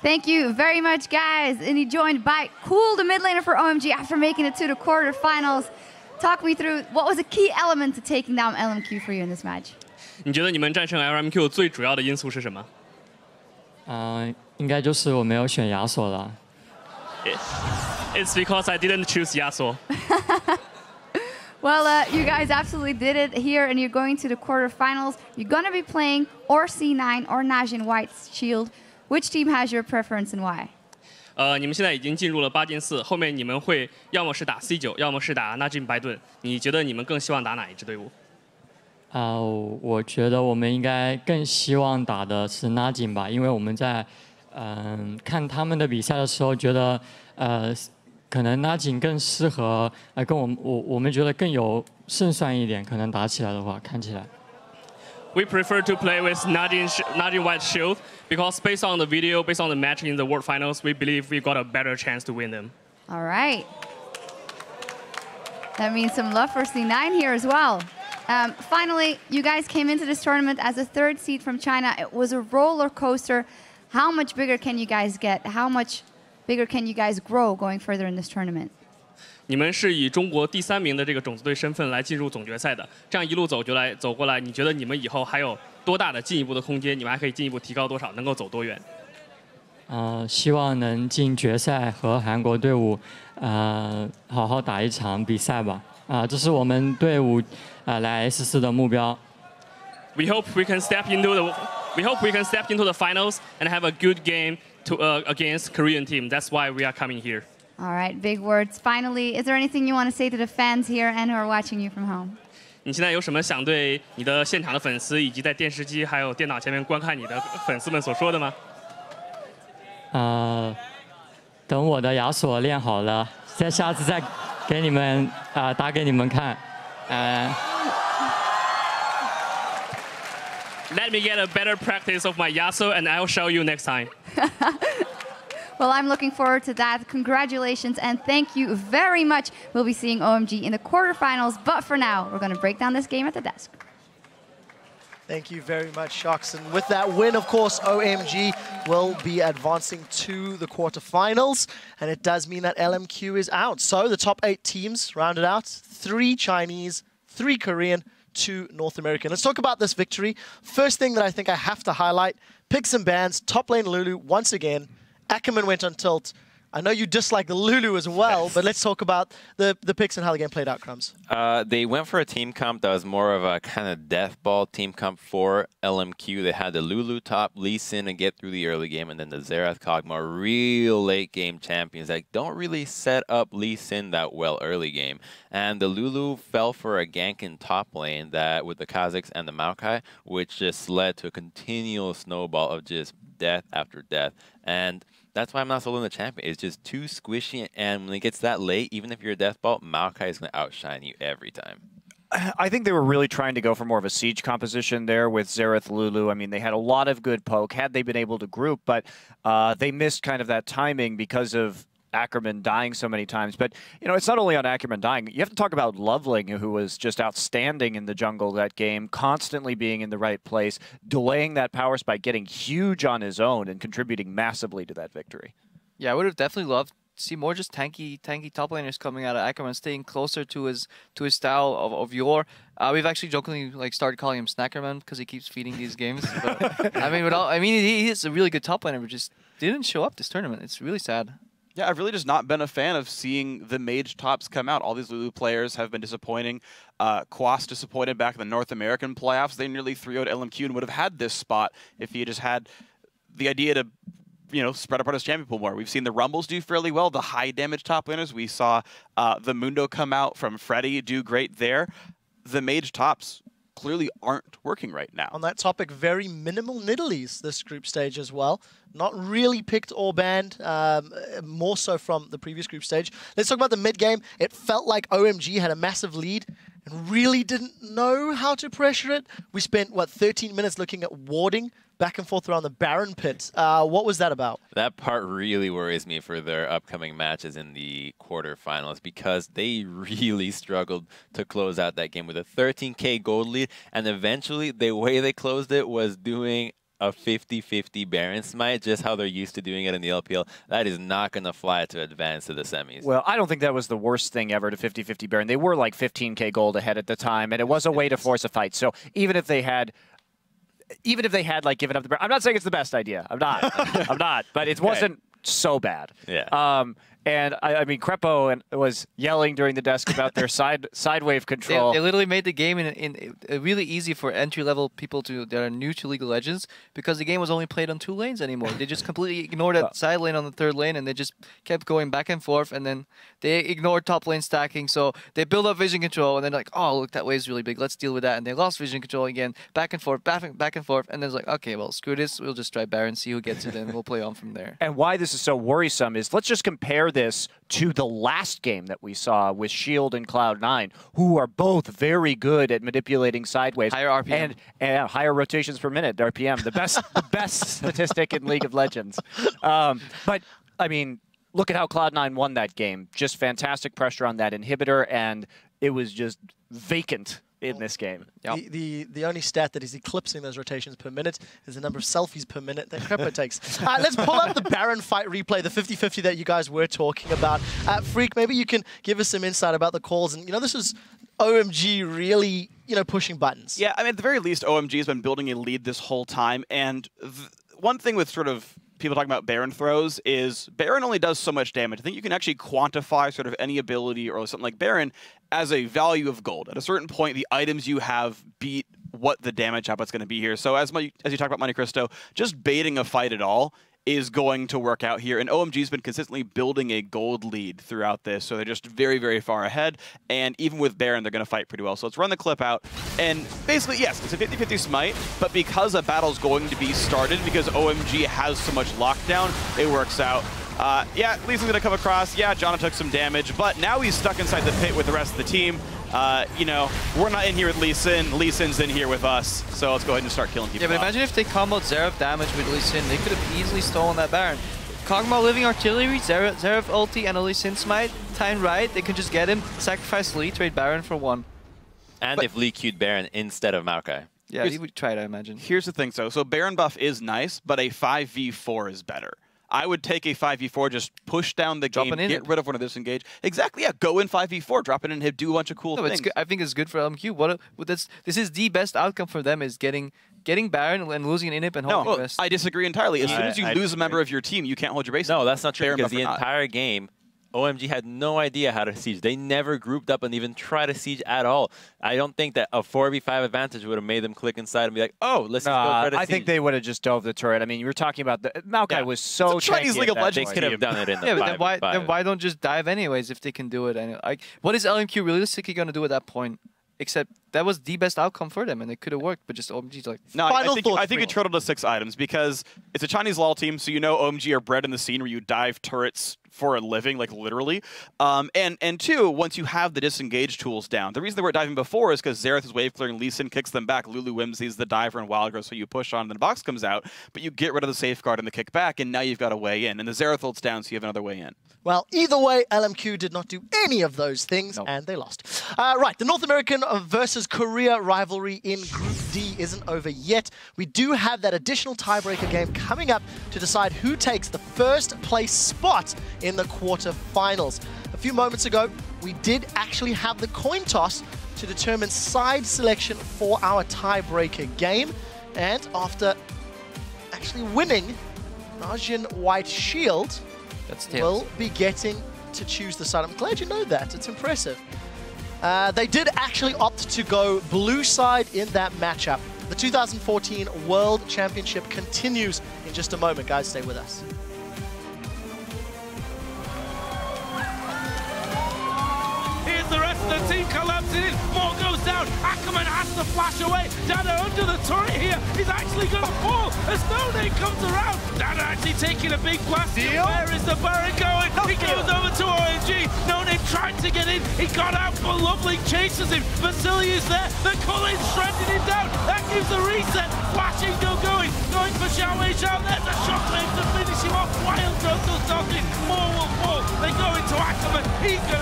Thank you very much, guys. And he joined by Cool, the mid laner for OMG, after making it to the quarterfinals. Talk me through what was a key element to taking down LMQ for you in this match. 你觉得你们战胜 LMQ 最主要的因素是什么？应该就是我没有选亚索了。It's because I didn't choose Yasuo. Well, you guys absolutely did it here, and you're going to the quarterfinals. You're going to be playing or C9 or Najin White's Shield. Which team has your preference and why? 你们现在已经进入了8进4，后面你们会要么是打 C9，要么是打 Najin 白盾。你觉得你们更希望打哪一支队伍？我觉得我们应该更希望打的是 Najin 吧，因为我们在看他们的比赛的时候，觉得可能 Najin 更适合跟我们觉得更有胜算一点，可能打起来的话，看起来。We prefer to play with Najin White Shield because based on the video, based on the match in the World Finals, we believe we got a better chance to win them. All right. That means some love for C9 here as well. Finally, you guys came into this tournament as a 3rd seed from China. It was a roller coaster. How much bigger can you guys get? How much bigger can you guys grow going further in this tournament? 你们是以中国第3名的这个种子队身份来进入总决赛的，这样一路走过来，你觉得你们以后还有多大的进一步的空间？你们还可以进一步提高多少？能够走多远？希望能进决赛和韩国队伍好好打一场比赛吧。这是我们队伍来 S4的目标。We hope we can step into the finals and have a good game against Korean team. That's why we are coming here. All right, big words. Finally, is there anything you want to say to the fans here and who are watching you from home? 你现在有什么想对你的现场的粉丝以及在电视机还有电脑前面观看你的粉丝们所说的吗？等我的亚索练好了，下次再给你们打给你们看。Let me get a better practice of my Yasuo, and I'll show you next time. Well, I'm looking forward to that. Congratulations and thank you very much. We'll be seeing OMG in the quarterfinals, but for now, we're going to break down this game at the desk. Thank you very much, Shocks. And with that win, of course, OMG will be advancing to the quarterfinals. And it does mean that LMQ is out. So the top 8 teams rounded out. 3 Chinese, 3 Korean, 2 North American. Let's talk about this victory. First thing that I think I have to highlight, picks and bans, top lane Lulu once again. Ackerman went on tilt. I know you dislike the Lulu as well, yes. But let's talk about the picks and how the game played out, Crumbs. They went for a team comp that was more of a kind of death ball team comp for LMQ. They had the Lulu top, Lee Sin to get through the early game, and then the Xerath Kog'Maw, real late game champions that don't really set up Lee Sin that well early game. And the Lulu fell for a gank in top lane that with the Kazakhs and the Maokai, which just led to a continual snowball of just death after death. And that's why I'm not soloing the champion. It's just too squishy, and when it gets that late, even if you're a death ball, Maokai is going to outshine you every time. I think they were really trying to go for more of a siege composition there with Xerath Lulu. I mean, they had a lot of good poke had they been able to group, but they missed kind of that timing because of Ackerman dying so many times. But, you know, it's not only on Ackerman dying. You have to talk about Loveling, who was just outstanding in the jungle that game, constantly being in the right place, delaying that power spike, getting huge on his own, and contributing massively to that victory. Yeah, I would have definitely loved to see more just tanky top laners coming out of Ackerman, staying closer to his style of yore. We've actually jokingly started calling him Snackerman because he keeps feeding these games. But, I mean, he is a really good top laner, but just didn't show up this tournament. It's really sad. Yeah, I've really just not been a fan of seeing the mage tops come out. All these Lulu players have been disappointing. Quas disappointed back in the North American playoffs. They nearly 3-0'd LMQ and would have had this spot if he had just had the idea to, you know, spread apart his champion pool more. We've seen the Rumbles do fairly well, the high damage top laners. We saw the Mundo come out from Freddy, do great there. The mage tops clearly aren't working right now. On that topic, very minimal Nidalees this group stage as well. Not really picked or banned, more so from the previous group stage. Let's talk about the mid game. It felt like OMG had a massive lead and really didn't know how to pressure it. We spent, what, 13 minutes looking at warding back and forth around the Baron pit. What was that about? That part really worries me for their upcoming matches in the quarterfinals because they really struggled to close out that game with a 13K gold lead, and eventually the way they closed it was doing a 50-50 Baron smite, just how they're used to doing it in the LPL, that is not going to fly to advance to the semis. Well, I don't think that was the worst thing ever to 50-50 Baron. They were like 15k gold ahead at the time, and it was a way to force a fight. So even if they had like given up the Baron, I'm not saying it's the best idea. I'm not. I'm not. But it wasn't so bad. Yeah. And I mean, Crepo was yelling during the desk about their side wave control. They literally made the game really easy for entry-level people that are new to League of Legends, because the game was only played on 2 lanes anymore. They just completely ignored that side lane on the 3rd lane, and they just kept going back and forth, and then they ignored top lane stacking. So they build up vision control, and then like, oh, look, that wave's really big. Let's deal with that. And they lost vision control again, back and forth, back and forth. And then it's like, okay, well, screw this. We'll just try Baron, see who gets it, and we'll play on from there. And why this is so worrisome is, let's just compare this to the last game that we saw with Shield and Cloud9, who are both very good at manipulating sideways. Higher RPM. And higher rotations per minute, RPM, the best statistic in League of Legends. But, I mean, look at how Cloud9 won that game. Just fantastic pressure on that inhibitor, and it was just vacant in this game. Yep. The only stat that is eclipsing those rotations per minute is the number of selfies per minute that Crepo takes. Let's pull up the Baron fight replay, the 50-50 that you guys were talking about. Freak, maybe you can give us some insight about the calls. And, this was OMG really, pushing buttons. Yeah, I mean, at the very least, OMG has been building a lead this whole time. And one thing with sort of people talking about Baron throws is Baron only does so much damage. I think you can actually quantify sort of any ability or something like Baron as a value of gold. At a certain point, the items you have beat what the damage output's going to be here. So as you talk about Monte Cristo, just baiting a fight at all is going to work out here. And OMG's been consistently building a gold lead throughout this, so they're just very, very far ahead. And even with Baron, they're going to fight pretty well. So let's run the clip out. And basically, yes, it's a 50-50 smite, but because a battle's going to be started, because OMG has so much lockdown, it works out. Yeah, Lee Sin's going to come across. Yeah, Jana took some damage, but now he's stuck inside the pit with the rest of the team. We're not in here with Lee Sin. Lee Sin's in here with us. So let's go ahead and start killing people. Yeah, but imagine if they comboed Xerath damage with Lee Sin. They could have easily stolen that Baron. Kog'Maw Living Artillery, Xerath ulti, and a Lee Sin smite. Time right, they can just get him, sacrifice Lee, trade Baron for 1. And if Lee queued Baron instead of Maokai. Yeah, he would try it, I imagine. Here's the thing, so Baron buff is nice, but a 5v4 is better. I would take a 5v4, just push down the game, get rid of one of disengage. Exactly, yeah, go in 5v4, drop it in hit, do a bunch of cool things. I think it's good for LMQ. This is the best outcome for them, is getting Baron and losing an inhib and holding best. I disagree entirely. As soon as you lose a member of your team, you can't hold your base. No, that's not true, because the entire game, OMG had no idea how to siege. They never grouped up and even tried to siege at all. I don't think that a 4v5 advantage would have made them click inside and be like, oh, let's just go try to siege. I think they would have just dove the turret. I mean, you were talking about Maokai was so tanky. Chinese League of Legends. They could have done it in the 5v5. But then why don't just dive anyways if they can do it? What is LMQ realistically going to do at that point? Except that was the best outcome for them, and it could have worked, but just OMG's like... No, I think it turtled to 6 items, because it's a Chinese LoL team, so OMG are bred in the scene where you dive turrets for a living, like literally. And 2, once you have the disengage tools down, the reason they weren't diving before is because Xerath is wave clearing, Lee Sin kicks them back, Lulu Whimsy's the diver and Wild Girl, so you push on and the box comes out, but you get rid of the safeguard and the kickback, and now you've got a way in. And the Xerath ult's down, so you have another way in. Well, either way, LMQ did not do any of those things, and they lost. Right, the North American versus Korea rivalry in Group D isn't over yet. We do have that additional tiebreaker game coming up to decide who takes the first place spot in the quarterfinals. A few moments ago, we did actually have the coin toss to determine side selection for our tiebreaker game. And after actually winning, Najin White Shield will be getting to choose the side. I'm glad you know that. It's impressive. They did actually opt to go blue side in that matchup. The 2014 World Championship continues in just a moment. Guys, stay with us. Here's the rest of the team collapsing in. More goes down. Ackerman has to flash away. Dada under the turret here. He's actually going to fall as No Name comes around. Dada actually taking a big blast. Where is the Baron going? He goes over to OMG. No Name tried to get in. He got out, but Lovely chases him. Vasily is there. The Cullen's shredding him down. That gives a reset. Flashing, still going. Going for Xiao Wei Xiao. There's a shockwave to finish him off. Wild does nothing. More will fall. They go into Ackerman. He's going